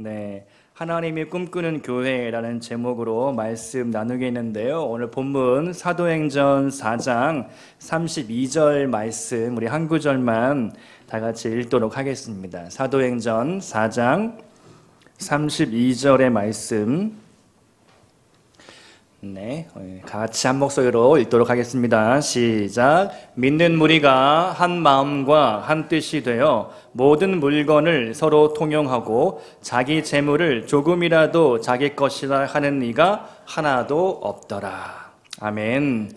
네, 하나님이 꿈꾸는 교회라는 제목으로 말씀 나누겠는데요. 오늘 본문 사도행전 4장 32절 말씀 우리 한 구절만 다 같이 읽도록 하겠습니다. 사도행전 4장 32절의 말씀, 네, 같이 한 목소리로 읽도록 하겠습니다. 시작. 믿는 무리가 한 마음과 한 뜻이 되어 모든 물건을 서로 통용하고 자기 재물을 조금이라도 자기 것이라 하는 이가 하나도 없더라. 아멘.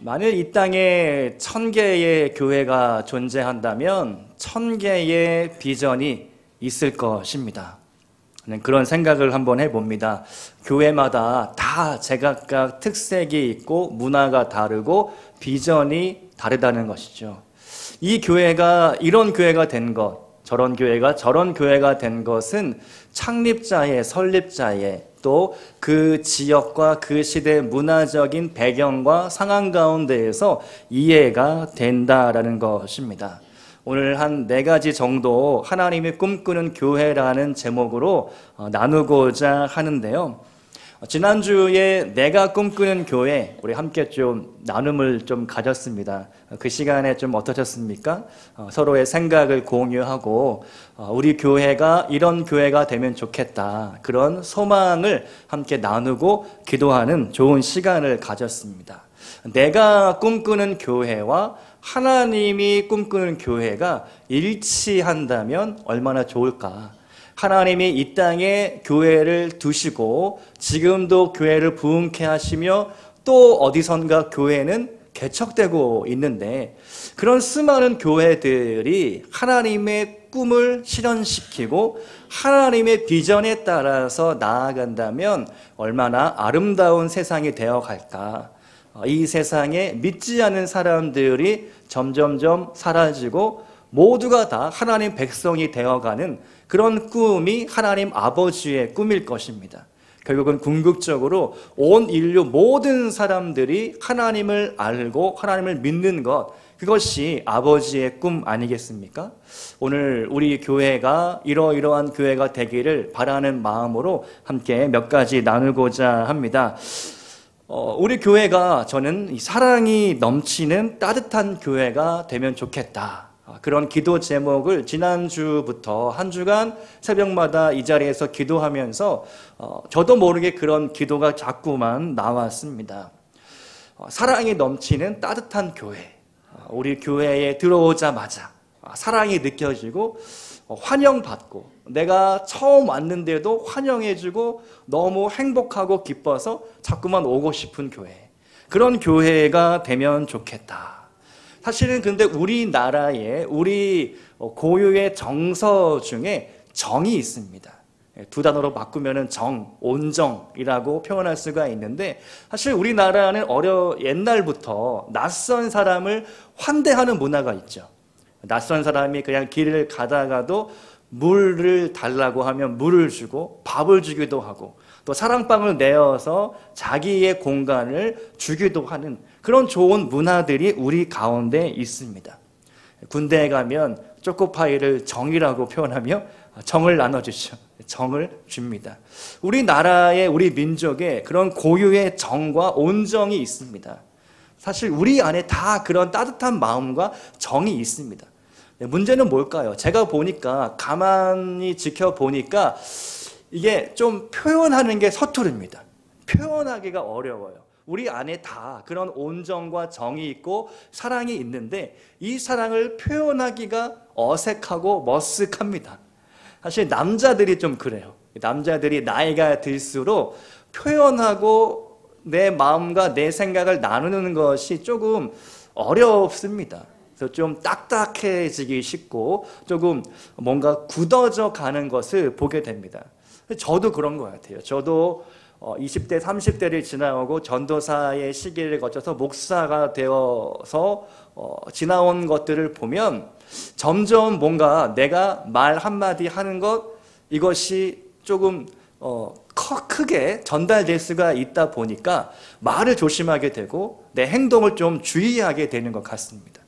만일 이 땅에 1000개의 교회가 존재한다면 1000개의 비전이 있을 것입니다. 그런 생각을 한번 해봅니다. 교회마다 다 제각각 특색이 있고 문화가 다르고 비전이 다르다는 것이죠. 이 교회가 이런 교회가 된 것, 저런 교회가 저런 교회가 된 것은 창립자의, 설립자의, 또 그 지역과 그 시대의 문화적인 배경과 상황 가운데에서 이해가 된다라는 것입니다. 오늘 한 4가지 정도 하나님이 꿈꾸는 교회라는 제목으로 나누고자 하는데요. 지난주에 내가 꿈꾸는 교회, 우리 함께 좀 나눔을 좀 가졌습니다. 그 시간에 좀 어떠셨습니까? 서로의 생각을 공유하고 우리 교회가 이런 교회가 되면 좋겠다, 그런 소망을 함께 나누고 기도하는 좋은 시간을 가졌습니다. 내가 꿈꾸는 교회와 하나님이 꿈꾸는 교회가 일치한다면 얼마나 좋을까? 하나님이 이 땅에 교회를 두시고 지금도 교회를 부흥케 하시며 또 어디선가 교회는 개척되고 있는데, 그런 수많은 교회들이 하나님의 꿈을 실현시키고 하나님의 비전에 따라서 나아간다면 얼마나 아름다운 세상이 되어갈까? 이 세상에 믿지 않는 사람들이 점점점 사라지고 모두가 다 하나님 백성이 되어가는 그런 꿈이 하나님 아버지의 꿈일 것입니다. 결국은 궁극적으로 온 인류 모든 사람들이 하나님을 알고 하나님을 믿는 것, 그것이 아버지의 꿈 아니겠습니까? 오늘 우리 교회가 이러이러한 교회가 되기를 바라는 마음으로 함께 몇 가지 나누고자 합니다. 우리 교회가, 저는 사랑이 넘치는 따뜻한 교회가 되면 좋겠다, 그런 기도 제목을 지난주부터 한 주간 새벽마다 이 자리에서 기도하면서 저도 모르게 그런 기도가 자꾸만 나왔습니다. 사랑이 넘치는 따뜻한 교회, 우리 교회에 들어오자마자 사랑이 느껴지고 환영받고, 내가 처음 왔는데도 환영해주고 너무 행복하고 기뻐서 자꾸만 오고 싶은 교회, 그런 교회가 되면 좋겠다. 사실은 근데 우리나라에 우리 고유의 정서 중에 정이 있습니다. 두 단어로 바꾸면 정, 온정이라고 표현할 수가 있는데, 사실 우리나라는 옛날부터 낯선 사람을 환대하는 문화가 있죠. 낯선 사람이 그냥 길을 가다가도 물을 달라고 하면 물을 주고 밥을 주기도 하고, 또 사랑방을 내어서 자기의 공간을 주기도 하는 그런 좋은 문화들이 우리 가운데 있습니다. 군대에 가면 초코파이를 정이라고 표현하며 정을 나눠주죠. 정을 줍니다. 우리나라의, 우리 민족의 그런 고유의 정과 온정이 있습니다. 사실 우리 안에 다 그런 따뜻한 마음과 정이 있습니다. 문제는 뭘까요? 제가 보니까, 가만히 지켜보니까 이게 좀 표현하는 게 서투릅니다. 표현하기가 어려워요. 우리 안에 다 그런 온정과 정이 있고 사랑이 있는데 이 사랑을 표현하기가 어색하고 머쓱합니다. 사실 남자들이 좀 그래요. 남자들이 나이가 들수록 표현하고 내 마음과 내 생각을 나누는 것이 조금 어렵습니다. 그래서 좀 딱딱해지기 쉽고 조금 뭔가 굳어져 가는 것을 보게 됩니다. 저도 그런 것 같아요. 저도 20대, 30대를 지나오고 전도사의 시기를 거쳐서 목사가 되어서 지나온 것들을 보면 점점 뭔가 내가 말 한마디 하는 것, 이것이 조금 크게 전달될 수가 있다 보니까 말을 조심하게 되고 내 행동을 좀 주의하게 되는 것 같습니다.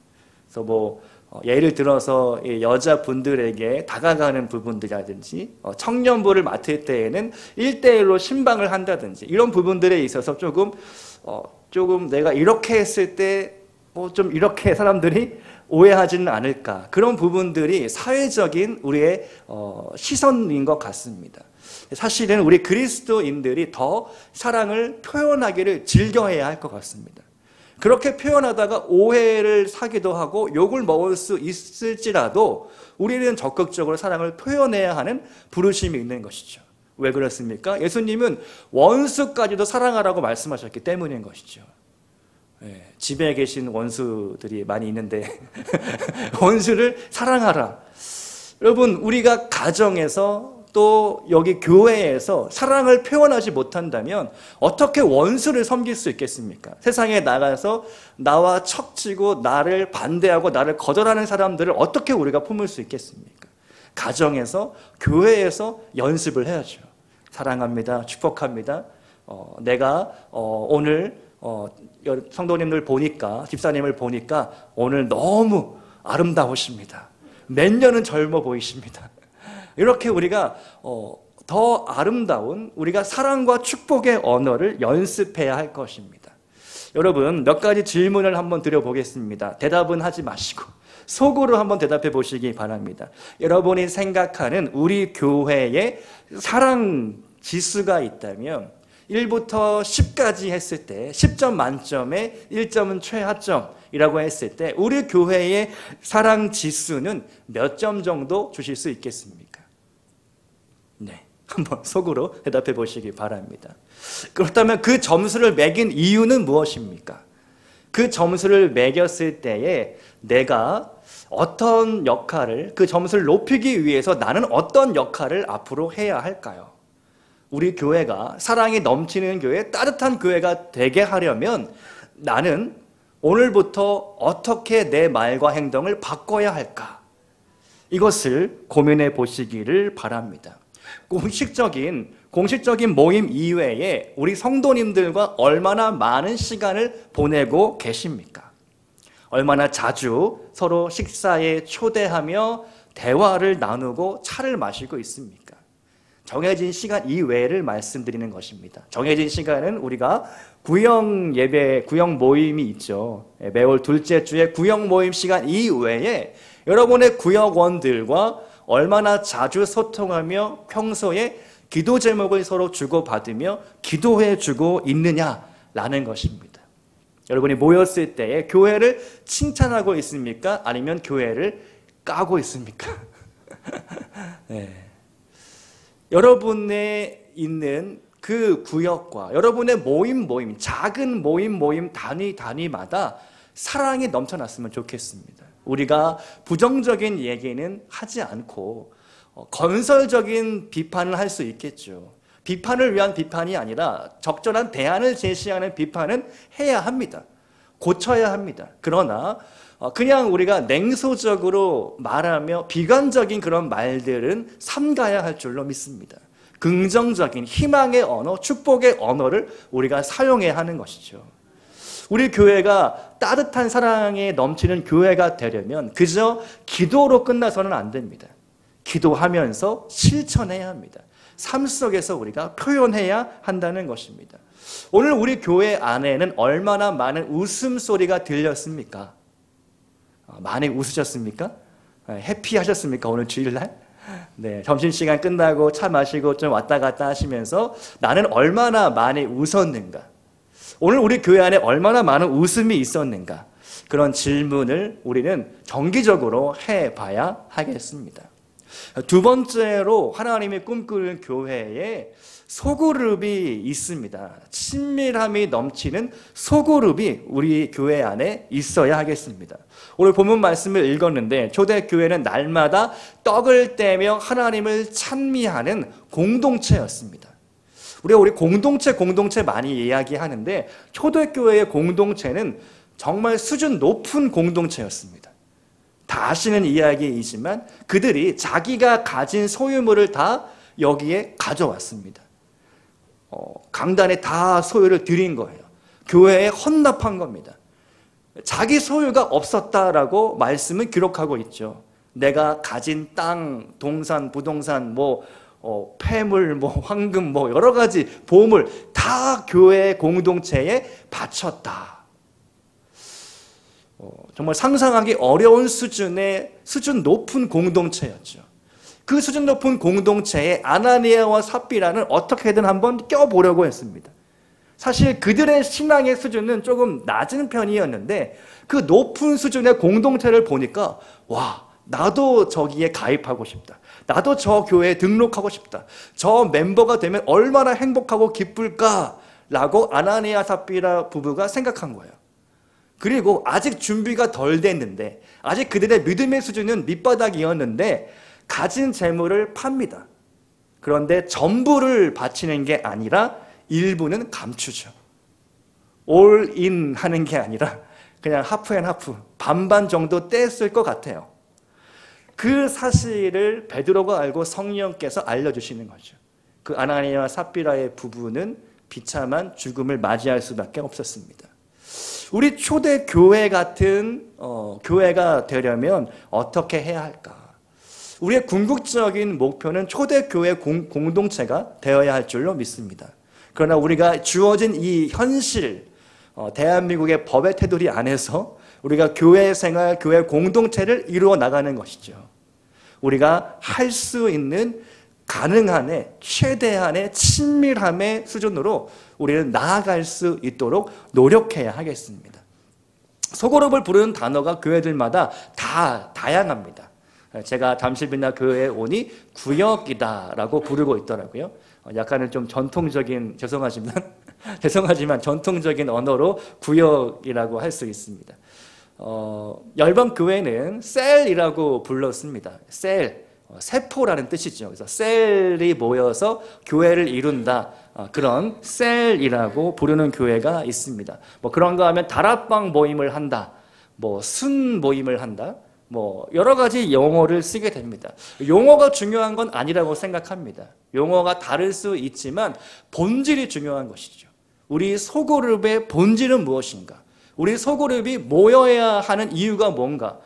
그래서 예를 들어서 여자분들에게 다가가는 부분들이라든지 청년부를 맡을 때에는 1대1로 신방을 한다든지 이런 부분들에 있어서 조금 내가 이렇게 했을 때 좀 이렇게 사람들이 오해하지는 않을까, 그런 부분들이 사회적인 우리의 시선인 것 같습니다. 사실은 우리 그리스도인들이 더 사랑을 표현하기를 즐겨해야 할 것 같습니다. 그렇게 표현하다가 오해를 사기도 하고 욕을 먹을 수 있을지라도 우리는 적극적으로 사랑을 표현해야 하는 부르심이 있는 것이죠. 왜 그렇습니까? 예수님은 원수까지도 사랑하라고 말씀하셨기 때문인 것이죠. 집에 계신 원수들이 많이 있는데 원수를 사랑하라. 여러분, 우리가 가정에서 또 여기 교회에서 사랑을 표현하지 못한다면 어떻게 원수를 섬길 수 있겠습니까? 세상에 나가서 나와 척지고 나를 반대하고 나를 거절하는 사람들을 어떻게 우리가 품을 수 있겠습니까? 가정에서, 교회에서 연습을 해야죠. 사랑합니다. 축복합니다. 내가 오늘 성도님들 보니까, 집사님을 보니까 오늘 너무 아름다우십니다. 몇 년은 젊어 보이십니다. 이렇게 우리가 더 아름다운 우리가 사랑과 축복의 언어를 연습해야 할 것입니다. 여러분, 몇 가지 질문을 한번 드려보겠습니다. 대답은 하지 마시고 속으로 한번 대답해 보시기 바랍니다. 여러분이 생각하는 우리 교회에 사랑 지수가 있다면 1부터 10까지 했을 때 10점 만점에 1점은 최하점이라고 했을 때 우리 교회의 사랑 지수는 몇 점 정도 주실 수 있겠습니까? 네, 한번 속으로 대답해 보시기 바랍니다. 그렇다면 그 점수를 매긴 이유는 무엇입니까? 그 점수를 매겼을 때에 내가 어떤 역할을, 그 점수를 높이기 위해서 나는 어떤 역할을 앞으로 해야 할까요? 우리 교회가 사랑이 넘치는 교회, 따뜻한 교회가 되게 하려면 나는 오늘부터 어떻게 내 말과 행동을 바꿔야 할까? 이것을 고민해 보시기를 바랍니다. 공식적인 모임 이외에 우리 성도님들과 얼마나 많은 시간을 보내고 계십니까? 얼마나 자주 서로 식사에 초대하며 대화를 나누고 차를 마시고 있습니까? 정해진 시간 이외를 말씀드리는 것입니다. 정해진 시간은 우리가 구역 예배, 구역 모임이 있죠. 매월 둘째 주에 구역 모임 시간 이외에 여러분의 구역원들과 얼마나 자주 소통하며 평소에 기도 제목을 서로 주고받으며 기도해주고 있느냐라는 것입니다. 여러분이 모였을 때에 교회를 칭찬하고 있습니까? 아니면 교회를 까고 있습니까? 네. 여러분의 있는 그 구역과 여러분의 모임, 작은 모임 단위마다 사랑이 넘쳐났으면 좋겠습니다. 우리가 부정적인 얘기는 하지 않고 건설적인 비판을 할 수 있겠죠. 비판을 위한 비판이 아니라 적절한 대안을 제시하는 비판은 해야 합니다. 고쳐야 합니다. 그러나 그냥 우리가 냉소적으로 말하며 비관적인 그런 말들은 삼가야 할 줄로 믿습니다. 긍정적인 희망의 언어, 축복의 언어를 우리가 사용해야 하는 것이죠. 우리 교회가 따뜻한 사랑에 넘치는 교회가 되려면 그저 기도로 끝나서는 안 됩니다. 기도하면서 실천해야 합니다. 삶 속에서 우리가 표현해야 한다는 것입니다. 오늘 우리 교회 안에는 얼마나 많은 웃음소리가 들렸습니까? 많이 웃으셨습니까? 해피하셨습니까? 오늘 주일날? 네, 점심시간 끝나고 차 마시고 좀 왔다 갔다 하시면서 나는 얼마나 많이 웃었는가? 오늘 우리 교회 안에 얼마나 많은 웃음이 있었는가? 그런 질문을 우리는 정기적으로 해봐야 하겠습니다. 두 번째로 하나님이 꿈꾸는 교회에 소그룹이 있습니다. 친밀함이 넘치는 소그룹이 우리 교회 안에 있어야 하겠습니다. 오늘 본문 말씀을 읽었는데 초대교회는 날마다 떡을 떼며 하나님을 찬미하는 공동체였습니다. 우리 공동체 많이 이야기하는데 초대교회의 공동체는 정말 수준 높은 공동체였습니다. 다 아시는 이야기이지만 그들이 자기가 가진 소유물을 다 여기에 가져왔습니다. 강단에 다 소유를 드린 거예요. 교회에 헌납한 겁니다. 자기 소유가 없었다라고 말씀은 기록하고 있죠. 내가 가진 땅, 동산, 부동산, 폐물, 황금, 여러 가지 보물 다 교회 공동체에 바쳤다. 정말 상상하기 어려운 수준 높은 공동체였죠. 그 수준 높은 공동체에 아나니아와 삽비라는 어떻게든 한번 껴보려고 했습니다. 사실 그들의 신앙의 수준은 조금 낮은 편이었는데 그 높은 수준의 공동체를 보니까 와, 나도 저기에 가입하고 싶다. 나도 저 교회에 등록하고 싶다. 저 멤버가 되면 얼마나 행복하고 기쁠까라고 아나니아 삽비라 부부가 생각한 거예요. 그리고 아직 준비가 덜 됐는데, 아직 그들의 믿음의 수준은 밑바닥이었는데 가진 재물을 팝니다. 그런데 전부를 바치는 게 아니라 일부는 감추죠. 올인 하는 게 아니라 그냥 하프앤하프, 반반 정도 뗐을 것 같아요. 그 사실을 베드로가 알고 성령께서 알려주시는 거죠. 그 아나니아와 삽비라의 부부는 비참한 죽음을 맞이할 수밖에 없었습니다. 우리 초대 교회 같은 교회가 되려면 어떻게 해야 할까? 우리의 궁극적인 목표는 초대 교회 공동체가 되어야 할 줄로 믿습니다. 그러나 우리가 주어진 이 현실, 대한민국의 법의 테두리 안에서 우리가 교회 생활, 교회 공동체를 이루어 나가는 것이죠. 우리가 할 수 있는 가능한의 최대한의 친밀함의 수준으로 우리는 나아갈 수 있도록 노력해야 하겠습니다. 소그룹을 부르는 단어가 교회들마다 다 다양합니다. 제가 잠실빛나 교회에 오니 구역이다라고 부르고 있더라고요. 약간은 좀 전통적인, 죄송하지만 전통적인 언어로 구역이라고 할 수 있습니다. 열방 교회는 셀이라고 불렀습니다. 셀, 세포라는 뜻이죠. 그래서 셀이 모여서 교회를 이룬다. 그런 셀이라고 부르는 교회가 있습니다. 그런가 하면 다락방 모임을 한다. 순 모임을 한다. 여러 가지 용어를 쓰게 됩니다. 용어가 중요한 건 아니라고 생각합니다. 용어가 다를 수 있지만 본질이 중요한 것이죠. 우리 소그룹의 본질은 무엇인가? 우리 소그룹이 모여야 하는 이유가 뭔가?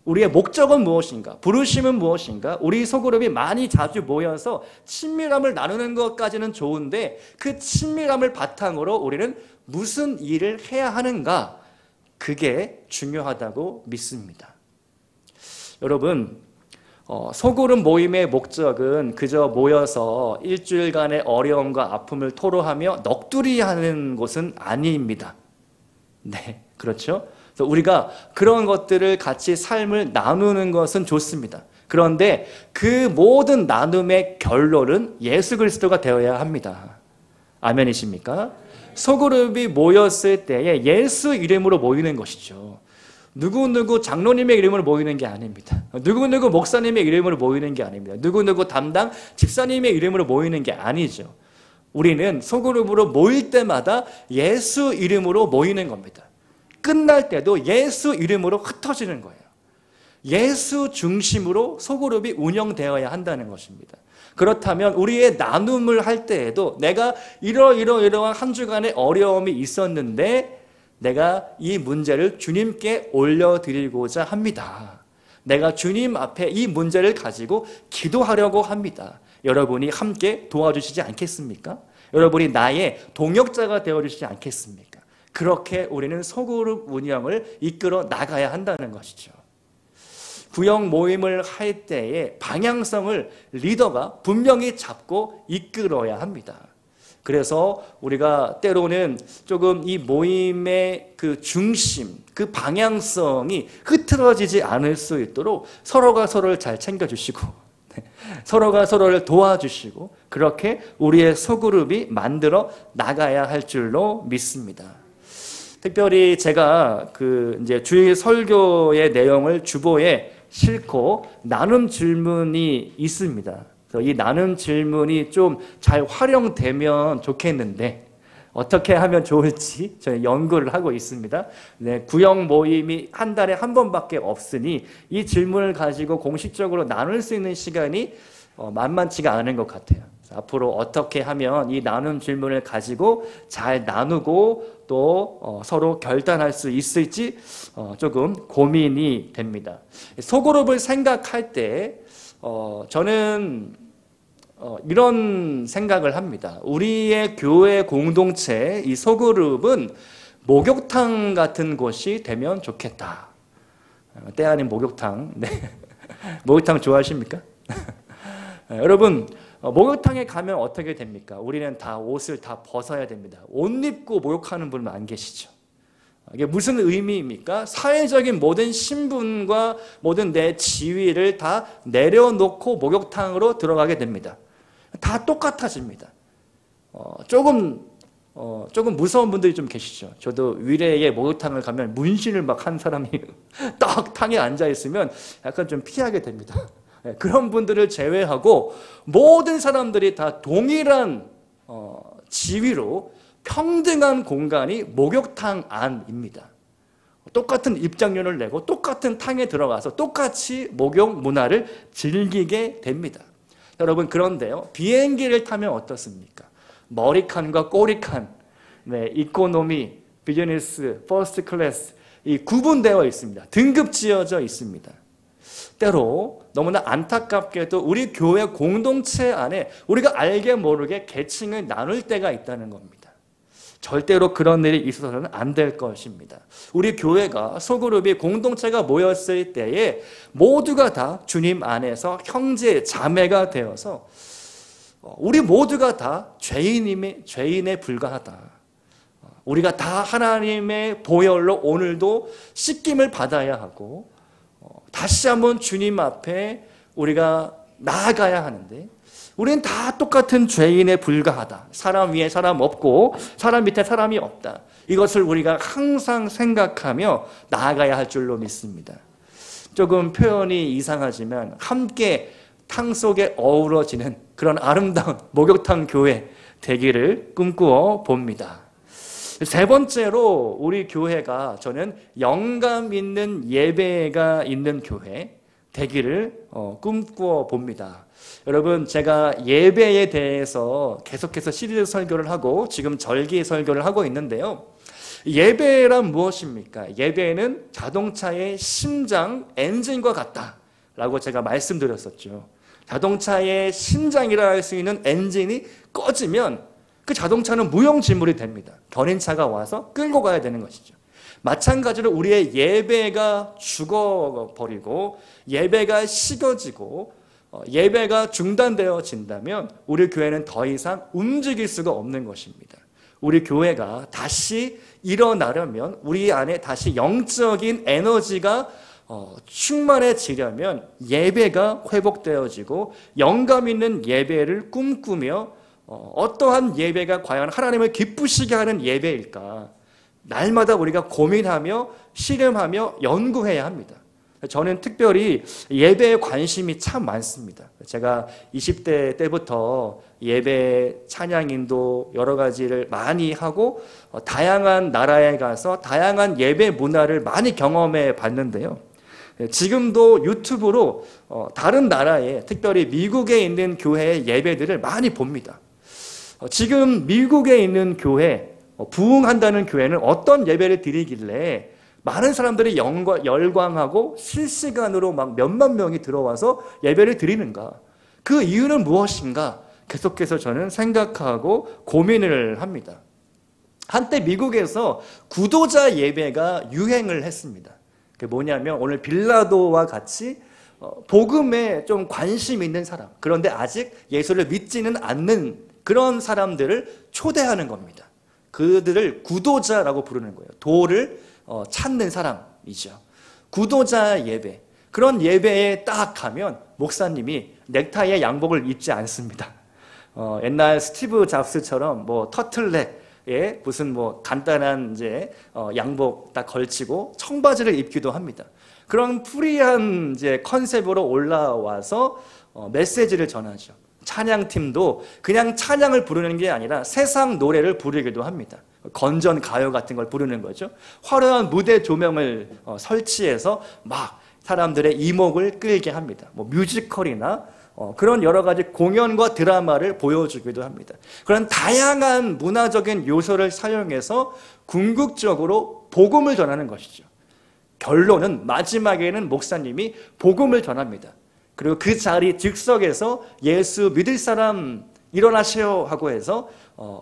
우리의 목적은 무엇인가? 부르심은 무엇인가? 우리 소그룹이 많이 자주 모여서 친밀함을 나누는 것까지는 좋은데 그 친밀함을 바탕으로 우리는 무슨 일을 해야 하는가? 그게 중요하다고 믿습니다. 여러분, 소그룹 모임의 목적은 그저 모여서 일주일간의 어려움과 아픔을 토로하며 넋두리하는 곳은 아닙니다. 네, 그렇죠? 그래서 우리가 그런 것들을 같이 삶을 나누는 것은 좋습니다. 그런데 그 모든 나눔의 결론은 예수 그리스도가 되어야 합니다. 아멘이십니까? 소그룹이 모였을 때에 예수 이름으로 모이는 것이죠. 누구누구 장로님의 이름으로 모이는 게 아닙니다. 누구누구 목사님의 이름으로 모이는 게 아닙니다. 누구누구 담당 집사님의 이름으로 모이는 게 아니죠. 우리는 소그룹으로 모일 때마다 예수 이름으로 모이는 겁니다. 끝날 때도 예수 이름으로 흩어지는 거예요. 예수 중심으로 소그룹이 운영되어야 한다는 것입니다. 그렇다면 우리의 나눔을 할 때에도 내가 이러한 한 주간의 어려움이 있었는데 내가 이 문제를 주님께 올려드리고자 합니다. 내가 주님 앞에 이 문제를 가지고 기도하려고 합니다. 여러분이 함께 도와주시지 않겠습니까? 여러분이 나의 동역자가 되어주시지 않겠습니까? 그렇게 우리는 소그룹 운영을 이끌어 나가야 한다는 것이죠. 구역 모임을 할 때의 방향성을 리더가 분명히 잡고 이끌어야 합니다. 그래서 우리가 때로는 조금 이 모임의 그 중심, 그 방향성이 흐트러지지 않을 수 있도록 서로가 서로를 잘 챙겨주시고 서로가 서로를 도와주시고 그렇게 우리의 소그룹이 만들어 나가야 할 줄로 믿습니다. 특별히 제가 이제 주일 설교의 내용을 주보에 싣고 나눔 질문이 있습니다. 그래서 이 나눔 질문이 좀 잘 활용되면 좋겠는데 어떻게 하면 좋을지 저희 연구를 하고 있습니다. 네, 구역 모임이 한 달에 한 번밖에 없으니 이 질문을 가지고 공식적으로 나눌 수 있는 시간이 만만치가 않은 것 같아요. 앞으로 어떻게 하면 이 나눔 질문을 가지고 잘 나누고 또 서로 결단할 수 있을지 조금 고민이 됩니다. 소그룹을 생각할 때 저는 이런 생각을 합니다. 우리의 교회 공동체 이 소그룹은 목욕탕 같은 곳이 되면 좋겠다. 때 아닌 목욕탕. 네. 목욕탕 좋아하십니까? 여러분, 목욕탕에 가면 어떻게 됩니까? 우리는 다 옷을 다 벗어야 됩니다. 옷 입고 목욕하는 분은 안 계시죠. 이게 무슨 의미입니까? 사회적인 모든 신분과 모든 내 지위를 다 내려놓고 목욕탕으로 들어가게 됩니다. 다 똑같아집니다. 조금 무서운 분들이 좀 계시죠. 저도 위례에 목욕탕을 가면 문신을 막 한 사람이 딱 탕에 앉아 있으면 약간 좀 피하게 됩니다. 그런 분들을 제외하고 모든 사람들이 다 동일한 지위로 평등한 공간이 목욕탕 안입니다. 똑같은 입장료를 내고 똑같은 탕에 들어가서 똑같이 목욕 문화를 즐기게 됩니다. 여러분, 그런데요, 비행기를 타면 어떻습니까? 머리칸과 꼬리칸, 네, 이코노미, 비즈니스, 퍼스트 클래스, 이 구분되어 있습니다. 등급 지어져 있습니다. 때로 너무나 안타깝게도 우리 교회 공동체 안에 우리가 알게 모르게 계층을 나눌 때가 있다는 겁니다. 절대로 그런 일이 있어서는 안 될 것입니다. 우리 교회가 소그룹이 공동체가 모였을 때에 모두가 다 주님 안에서 형제 자매가 되어서 우리 모두가 다 죄인에 불과하다. 우리가 다 하나님의 보혈로 오늘도 씻김을 받아야 하고 다시 한번 주님 앞에 우리가 나아가야 하는데 우리는 다 똑같은 죄인에 불과하다. 사람 위에 사람 없고 사람 밑에 사람이 없다. 이것을 우리가 항상 생각하며 나아가야 할 줄로 믿습니다. 조금 표현이 이상하지만 함께 탕 속에 어우러지는 그런 아름다운 목욕탕 교회 되기를 꿈꾸어 봅니다. 세 번째로 우리 교회가 저는 영감 있는 예배가 있는 교회 되기를 꿈꾸어 봅니다. 여러분, 제가 예배에 대해서 계속해서 시리즈 설교를 하고 지금 절기 설교를 하고 있는데요. 예배란 무엇입니까? 예배는 자동차의 심장, 엔진과 같다라고 제가 말씀드렸었죠. 자동차의 심장이라 할 수 있는 엔진이 꺼지면 그 자동차는 무용지물이 됩니다. 견인차가 와서 끌고 가야 되는 것이죠. 마찬가지로 우리의 예배가 죽어버리고 예배가 식어지고 예배가 중단되어진다면 우리 교회는 더 이상 움직일 수가 없는 것입니다. 우리 교회가 다시 일어나려면 우리 안에 다시 영적인 에너지가 충만해지려면 예배가 회복되어지고 영감 있는 예배를 꿈꾸며 어떠한 예배가 과연 하나님을 기쁘시게 하는 예배일까? 날마다 우리가 고민하며 실험하며 연구해야 합니다. 저는 특별히 예배에 관심이 참 많습니다. 제가 20대 때부터 예배, 찬양인도 여러 가지를 많이 하고 다양한 나라에 가서 다양한 예배 문화를 많이 경험해 봤는데요. 지금도 유튜브로 다른 나라에 특별히 미국에 있는 교회의 예배들을 많이 봅니다. 지금 미국에 있는 교회, 부흥한다는 교회는 어떤 예배를 드리길래 많은 사람들이 열광하고 실시간으로 막 몇만 명이 들어와서 예배를 드리는가? 그 이유는 무엇인가? 계속해서 저는 생각하고 고민을 합니다. 한때 미국에서 구도자 예배가 유행을 했습니다. 그게 뭐냐면 오늘 빌라도와 같이 복음에 좀 관심 있는 사람, 그런데 아직 예수를 믿지는 않는 그런 사람들을 초대하는 겁니다. 그들을 구도자라고 부르는 거예요. 도를 찾는 사람이죠. 구도자 예배. 그런 예배에 딱 가면 목사님이 넥타이에 양복을 입지 않습니다. 옛날 스티브 잡스처럼 뭐 터틀넥에 무슨 뭐 간단한 이제 양복 딱 걸치고 청바지를 입기도 합니다. 그런 프리한 이제 컨셉으로 올라와서 메시지를 전하죠. 찬양팀도 그냥 찬양을 부르는 게 아니라 세상 노래를 부르기도 합니다. 건전 가요 같은 걸 부르는 거죠. 화려한 무대 조명을 설치해서 막 사람들의 이목을 끌게 합니다. 뭐 뮤지컬이나 그런 여러 가지 공연과 드라마를 보여주기도 합니다. 그런 다양한 문화적인 요소를 사용해서 궁극적으로 복음을 전하는 것이죠. 결론은 마지막에는 목사님이 복음을 전합니다. 그리고 그 자리 즉석에서 예수 믿을 사람 일어나세요 하고 해서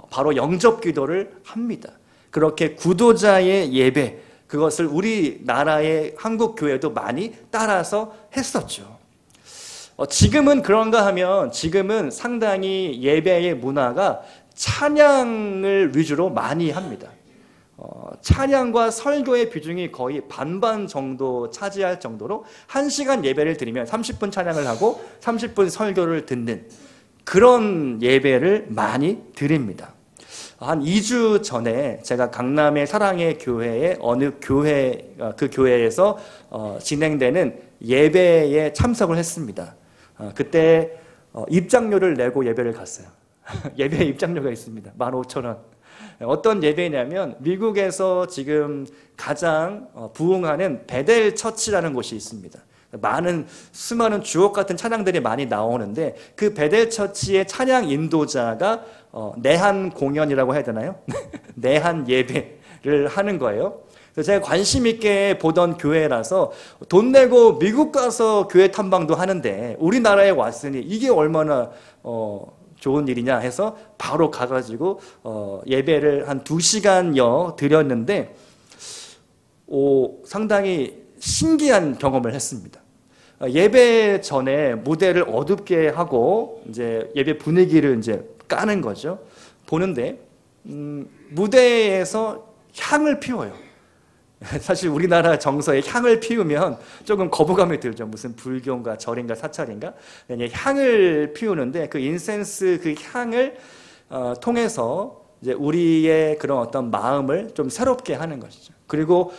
바로 영접 기도를 합니다. 그렇게 구도자의 예배, 그것을 우리나라의 한국 교회도 많이 따라서 했었죠. 지금은 그런가 하면 지금은 상당히 예배의 문화가 찬양을 위주로 많이 합니다. 찬양과 설교의 비중이 거의 반반 정도 차지할 정도로 1시간 예배를 드리면 30분 찬양을 하고 30분 설교를 듣는 그런 예배를 많이 드립니다. 한 2주 전에 제가 강남의 사랑의 교회의 어느 교회, 그 교회에서 진행되는 예배에 참석을 했습니다. 그때 입장료를 내고 예배를 갔어요. 예배 입장료가 있습니다. 15,000원. 어떤 예배냐면 미국에서 지금 가장 부흥하는 베델 처치라는 곳이 있습니다. 수많은 주옥 같은 찬양들이 많이 나오는데 그 베델 처치의 찬양 인도자가 내한 공연이라고 해야 되나요? 내한 예배를 하는 거예요. 그래서 제가 관심 있게 보던 교회라서 돈 내고 미국 가서 교회 탐방도 하는데 우리나라에 왔으니 이게 얼마나 좋은 일이냐 해서 바로 가가지고 예배를 한 2시간여 드렸는데 상당히 신기한 경험을 했습니다. 예배 전에 무대를 어둡게 하고 이제 예배 분위기를 이제 까는 거죠. 보는데 무대에서 향을 피워요. 사실 우리나라 정서에 향을 피우면 조금 거부감이 들죠. 무슨 불교인가 절인가 사찰인가 향을 피우는데 그 인센스 그 향을 통해서 이제 우리의 그런 어떤 마음을 좀 새롭게 하는 것이죠. 그리고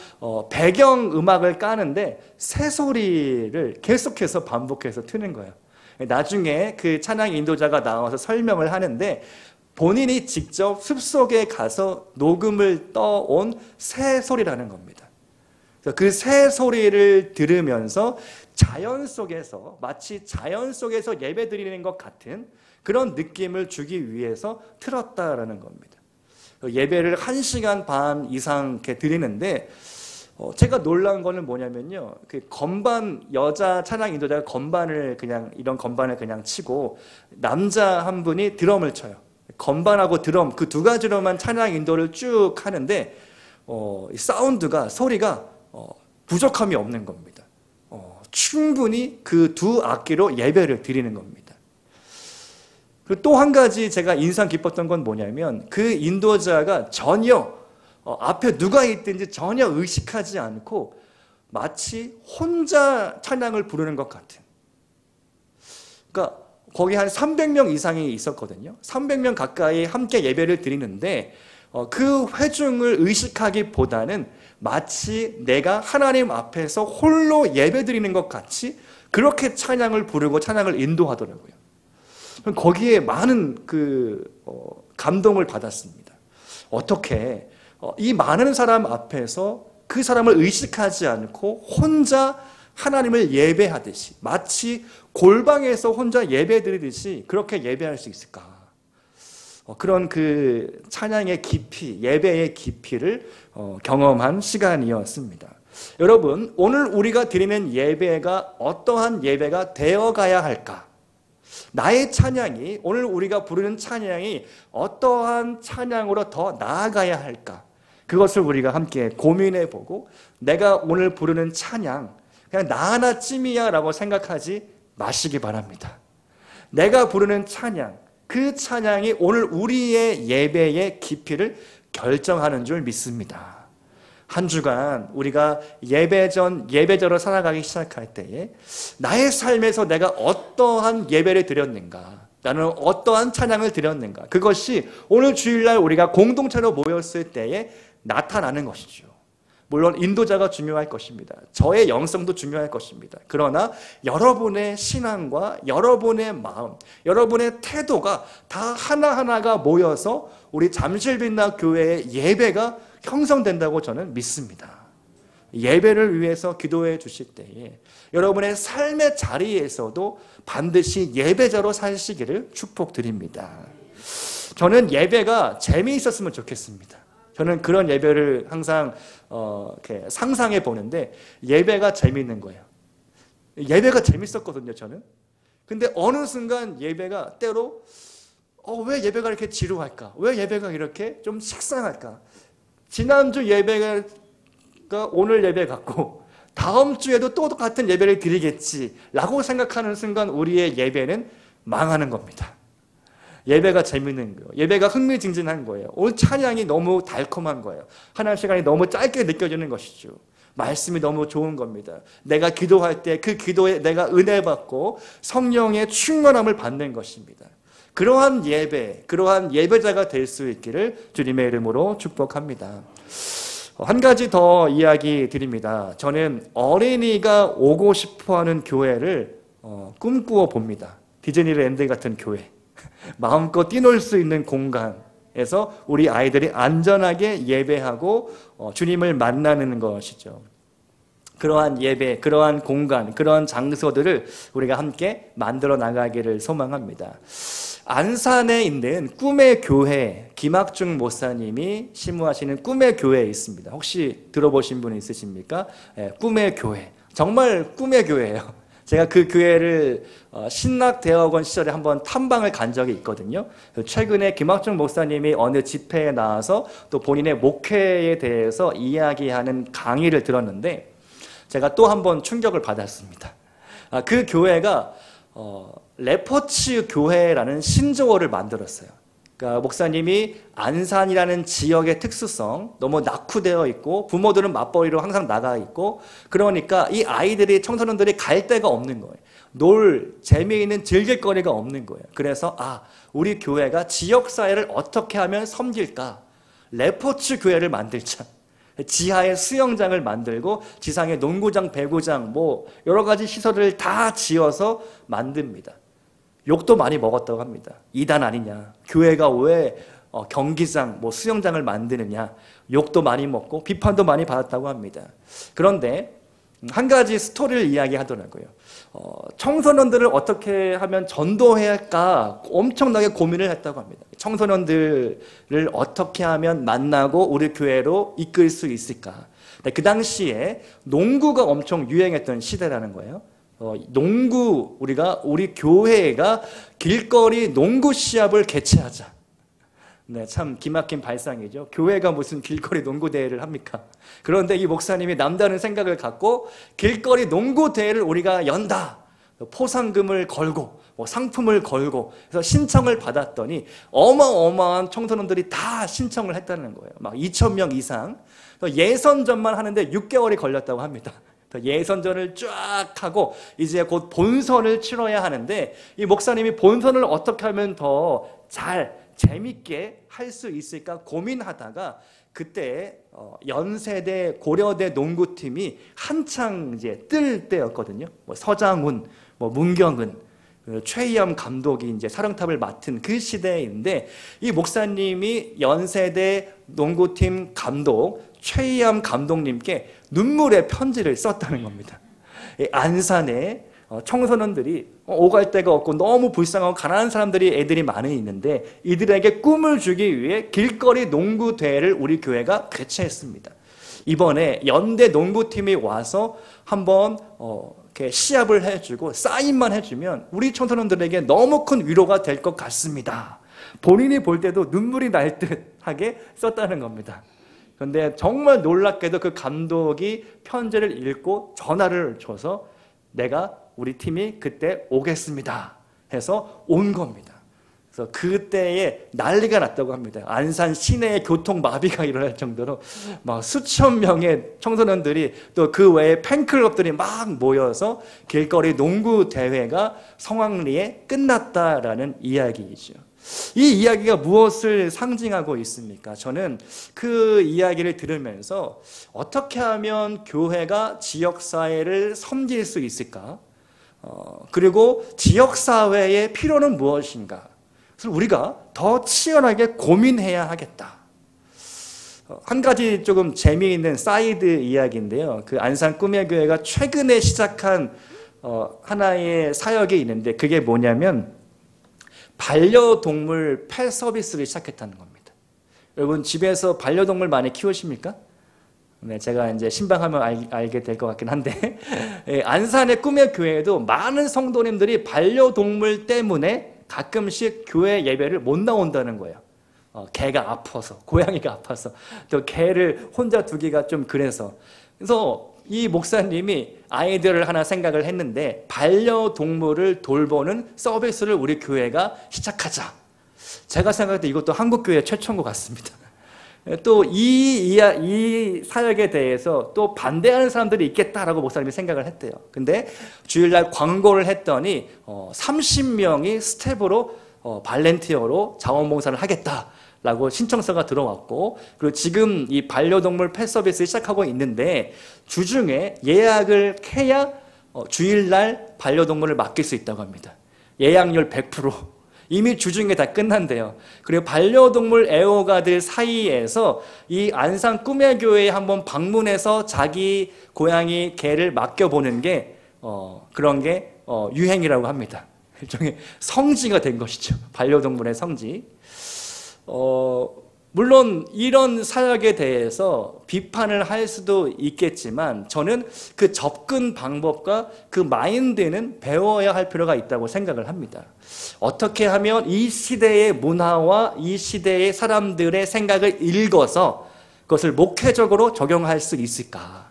배경 음악을 까는데 새소리를 계속해서 반복해서 트는 거예요. 나중에 그 찬양 인도자가 나와서 설명을 하는데 본인이 직접 숲속에 가서 녹음을 떠온 새소리라는 겁니다. 그 새소리를 들으면서 자연 속에서 마치 자연 속에서 예배 드리는 것 같은 그런 느낌을 주기 위해서 틀었다라는 겁니다. 예배를 1시간 반 이상 이렇게 드리는데 제가 놀란 거는 뭐냐면요. 그 건반 여자 찬양 인도자가 이런 건반을 그냥 치고 남자 한 분이 드럼을 쳐요. 건반하고 드럼 그 두 가지로만 찬양 인도를 쭉 하는데 사운드가 소리가 부족함이 없는 겁니다. 충분히 그 두 악기로 예배를 드리는 겁니다. 그리고 또 한 가지 제가 인상 깊었던 건 뭐냐면 그 인도자가 전혀 앞에 누가 있든지 전혀 의식하지 않고 마치 혼자 찬양을 부르는 것 같은. 그러니까 거기 한 300명 이상이 있었거든요. 300명 가까이 함께 예배를 드리는데 그 회중을 의식하기보다는 마치 내가 하나님 앞에서 홀로 예배 드리는 것 같이 그렇게 찬양을 부르고 찬양을 인도하더라고요. 거기에 많은 감동을 받았습니다. 어떻게 이 많은 사람 앞에서 그 사람을 의식하지 않고 혼자 하나님을 예배하듯이 마치 골방에서 혼자 예배 드리듯이 그렇게 예배할 수 있을까? 그런 그 찬양의 깊이, 예배의 깊이를 경험한 시간이었습니다. 여러분, 오늘 우리가 드리는 예배가 어떠한 예배가 되어가야 할까? 나의 찬양이, 오늘 우리가 부르는 찬양이 어떠한 찬양으로 더 나아가야 할까? 그것을 우리가 함께 고민해 보고 내가 오늘 부르는 찬양 그냥 나 하나쯤이야 라고 생각하지 마시기 바랍니다. 내가 부르는 찬양, 그 찬양이 오늘 우리의 예배의 깊이를 결정하는 줄 믿습니다. 한 주간 우리가 예배저로 살아가기 시작할 때에 나의 삶에서 내가 어떠한 예배를 드렸는가, 나는 어떠한 찬양을 드렸는가, 그것이 오늘 주일날 우리가 공동체로 모였을 때에 나타나는 것이죠. 물론 인도자가 중요할 것입니다. 저의 영성도 중요할 것입니다. 그러나 여러분의 신앙과 여러분의 마음, 여러분의 태도가 다 하나하나가 모여서 우리 잠실빛나 교회의 예배가 형성된다고 저는 믿습니다. 예배를 위해서 기도해 주실 때에 여러분의 삶의 자리에서도 반드시 예배자로 사시기를 축복드립니다. 저는 예배가 재미있었으면 좋겠습니다. 저는 그런 예배를 항상 이렇게 상상해 보는데 예배가 재미있는 거예요. 예배가 재밌었거든요, 저는. 근데 어느 순간 예배가 때로 왜 예배가 이렇게 지루할까? 왜 예배가 이렇게 좀 식상할까? 지난주 예배가 오늘 예배 같고 다음 주에도 또 똑같은 예배를 드리겠지라고 생각하는 순간 우리의 예배는 망하는 겁니다. 예배가 재밌는 거예요. 예배가 흥미진진한 거예요. 오늘 찬양이 너무 달콤한 거예요. 하나님 시간이 너무 짧게 느껴지는 것이죠. 말씀이 너무 좋은 겁니다. 내가 기도할 때 그 기도에 내가 은혜 받고 성령의 충만함을 받는 것입니다. 그러한 예배, 그러한 예배자가 될 수 있기를 주님의 이름으로 축복합니다. 한 가지 더 이야기 드립니다. 저는 어린이가 오고 싶어하는 교회를 꿈꾸어 봅니다. 디즈니랜드 같은 교회. 마음껏 뛰놀 수 있는 공간에서 우리 아이들이 안전하게 예배하고 주님을 만나는 것이죠. 그러한 예배, 그러한 공간, 그러한 장소들을 우리가 함께 만들어 나가기를 소망합니다. 안산에 있는 꿈의 교회, 김학중 목사님이 심무하시는 꿈의 교회에 있습니다. 혹시 들어보신 분 있으십니까? 꿈의 교회. 정말 꿈의 교회예요. 제가 그 교회를 신락대학원 시절에 한번 탐방을 간 적이 있거든요. 최근에 김학중 목사님이 어느 집회에 나와서 또 본인의 목회에 대해서 이야기하는 강의를 들었는데 제가 또 한번 충격을 받았습니다. 그 교회가 레퍼츠 교회라는 신조어를 만들었어요. 그러니까 목사님이 안산이라는 지역의 특수성, 너무 낙후되어 있고 부모들은 맞벌이로 항상 나가 있고 그러니까 이 아이들이 청소년들이 갈 데가 없는 거예요. 놀 재미있는 즐길 거리가 없는 거예요. 그래서 우리 교회가 지역사회를 어떻게 하면 섬길까? 레퍼츠 교회를 만들자. 지하에 수영장을 만들고 지상에 농구장, 배구장 뭐 여러 가지 시설을 다 지어서 만듭니다. 욕도 많이 먹었다고 합니다. 이단 아니냐? 교회가 왜 경기장, 뭐 수영장을 만드느냐? 욕도 많이 먹고 비판도 많이 받았다고 합니다. 그런데 한 가지 스토리를 이야기하더라고요. 청소년들을 어떻게 하면 전도해야 할까 엄청나게 고민을 했다고 합니다. 청소년들을 어떻게 하면 만나고 우리 교회로 이끌 수 있을까? 그 당시에 농구가 엄청 유행했던 시대라는 거예요. 우리 교회가 길거리 농구 시합을 개최하자. 네, 참 기막힌 발상이죠. 교회가 무슨 길거리 농구 대회를 합니까? 그런데 이 목사님이 남다른 생각을 갖고 길거리 농구 대회를 우리가 연다. 포상금을 걸고 상품을 걸고 그래서 신청을 받았더니 어마어마한 청소년들이 다 신청을 했다는 거예요. 막 2,000명 이상. 예선전만 하는데 6개월이 걸렸다고 합니다. 예선전을 쫙 하고 이제 곧 본선을 치러야 하는데 이 목사님이 본선을 어떻게 하면 더 잘 재밌게 할 수 있을까 고민하다가 그때 연세대 고려대 농구팀이 한창 이제 뜰 때였거든요. 서장훈, 문경은, 최희암 감독이 이제 사령탑을 맡은 그 시대인데 이 목사님이 연세대 농구팀 감독 최희암 감독님께 눈물의 편지를 썼다는 겁니다. 안산에 청소년들이 오갈 데가 없고 너무 불쌍하고 가난한 사람들이 애들이 많이 있는데 이들에게 꿈을 주기 위해 길거리 농구 대회를 우리 교회가 개최했습니다. 이번에 연대 농구팀이 와서 한번 이렇게 시합을 해주고 사인만 해주면 우리 청소년들에게 너무 큰 위로가 될 것 같습니다. 본인이 볼 때도 눈물이 날 듯하게 썼다는 겁니다. 그런데 정말 놀랍게도 그 감독이 편지를 읽고 전화를 줘서 내가 우리 팀이 그때 오겠습니다 해서 온 겁니다. 그래서 그때에 난리가 났다고 합니다. 안산 시내에 교통마비가 일어날 정도로 막 수천 명의 청소년들이 또 그 외에 팬클럽들이 막 모여서 길거리 농구 대회가 성황리에 끝났다라는 이야기이죠. 이 이야기가 무엇을 상징하고 있습니까? 저는 그 이야기를 들으면서 어떻게 하면 교회가 지역사회를 섬길 수 있을까? 그리고 지역사회의 필요는 무엇인가? 그래서 우리가 더 치열하게 고민해야 하겠다. 한 가지 조금 재미있는 사이드 이야기인데요. 그 안산 꿈의 교회가 최근에 시작한 하나의 사역이 있는데 그게 뭐냐면 반려동물 펫 서비스를 시작했다는 겁니다. 여러분 집에서 반려동물 많이 키우십니까? 네, 제가 이제 신방하면 알게 될 것 같긴 한데 안산의 꿈의 교회에도 많은 성도님들이 반려동물 때문에 가끔씩 교회 예배를 못 나온다는 거예요. 개가 아파서, 고양이가 아파서, 또 개를 혼자 두기가 좀 그래서. 그래서 이 목사님이 아이디어를 하나 생각을 했는데 반려동물을 돌보는 서비스를 우리 교회가 시작하자. 제가 생각할 때 이것도 한국교회 최초인 것 같습니다. 또 이 사역에 대해서 또 반대하는 사람들이 있겠다라고 목사님이 생각을 했대요. 근데 주일날 광고를 했더니 30명이 스텝으로 발렌티어로 자원봉사를 하겠다라고 신청서가 들어왔고, 그리고 지금 이 반려동물 펫 서비스 시작하고 있는데 주중에 예약을 해야 주일날 반려동물을 맡길 수 있다고 합니다. 예약률 100%. 이미 주중에 다 끝난대요. 그리고 반려동물 애호가들 사이에서 이 안산 꿈의 교회에 한번 방문해서 자기 고양이 개를 맡겨보는 게 그런 게 유행이라고 합니다. 일종의 성지가 된 것이죠. 반려동물의 성지. 물론 이런 사역에 대해서 비판을 할 수도 있겠지만 저는 그 접근 방법과 그 마인드는 배워야 할 필요가 있다고 생각을 합니다. 어떻게 하면 이 시대의 문화와 이 시대의 사람들의 생각을 읽어서 그것을 목회적으로 적용할 수 있을까?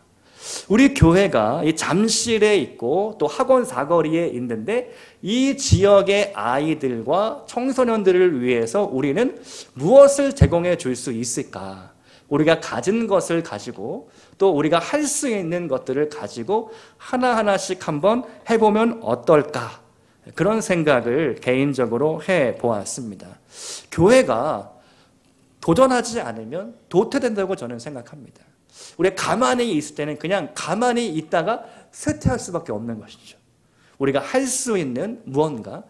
우리 교회가 이 잠실에 있고 또 학원 사거리에 있는데 이 지역의 아이들과 청소년들을 위해서 우리는 무엇을 제공해 줄 수 있을까? 우리가 가진 것을 가지고 또 우리가 할 수 있는 것들을 가지고 하나하나씩 한번 해보면 어떨까? 그런 생각을 개인적으로 해보았습니다. 교회가 도전하지 않으면 도태된다고 저는 생각합니다. 우리가 가만히 있을 때는 그냥 가만히 있다가 쇠퇴할 수밖에 없는 것이죠. 우리가 할 수 있는 무언가,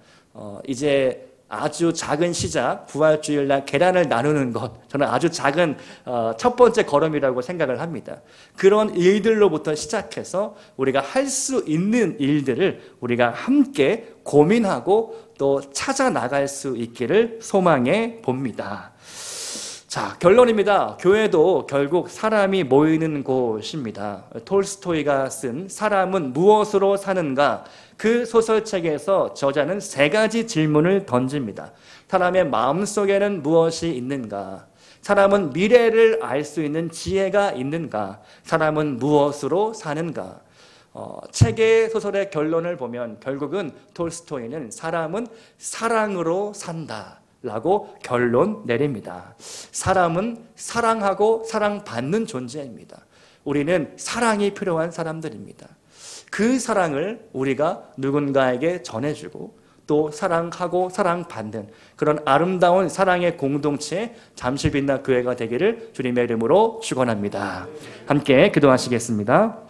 이제 아주 작은 시작, 부활주일날 계란을 나누는 것, 저는 아주 작은 첫 번째 걸음이라고 생각을 합니다. 그런 일들로부터 시작해서 우리가 할 수 있는 일들을 우리가 함께 고민하고 또 찾아 나갈 수 있기를 소망해 봅니다. 자, 결론입니다. 교회도 결국 사람이 모이는 곳입니다. 톨스토이가 쓴 사람은 무엇으로 사는가? 그 소설책에서 저자는 3가지 질문을 던집니다. 사람의 마음속에는 무엇이 있는가? 사람은 미래를 알 수 있는 지혜가 있는가? 사람은 무엇으로 사는가? 책의 소설의 결론을 보면 결국은 톨스토이는 사람은 사랑으로 산다 라고 결론 내립니다. 사람은 사랑하고 사랑받는 존재입니다. 우리는 사랑이 필요한 사람들입니다. 그 사랑을 우리가 누군가에게 전해주고 또 사랑하고 사랑받는 그런 아름다운 사랑의 공동체 잠실빛나 교회가 되기를 주님의 이름으로 축원합니다. 함께 기도하시겠습니다.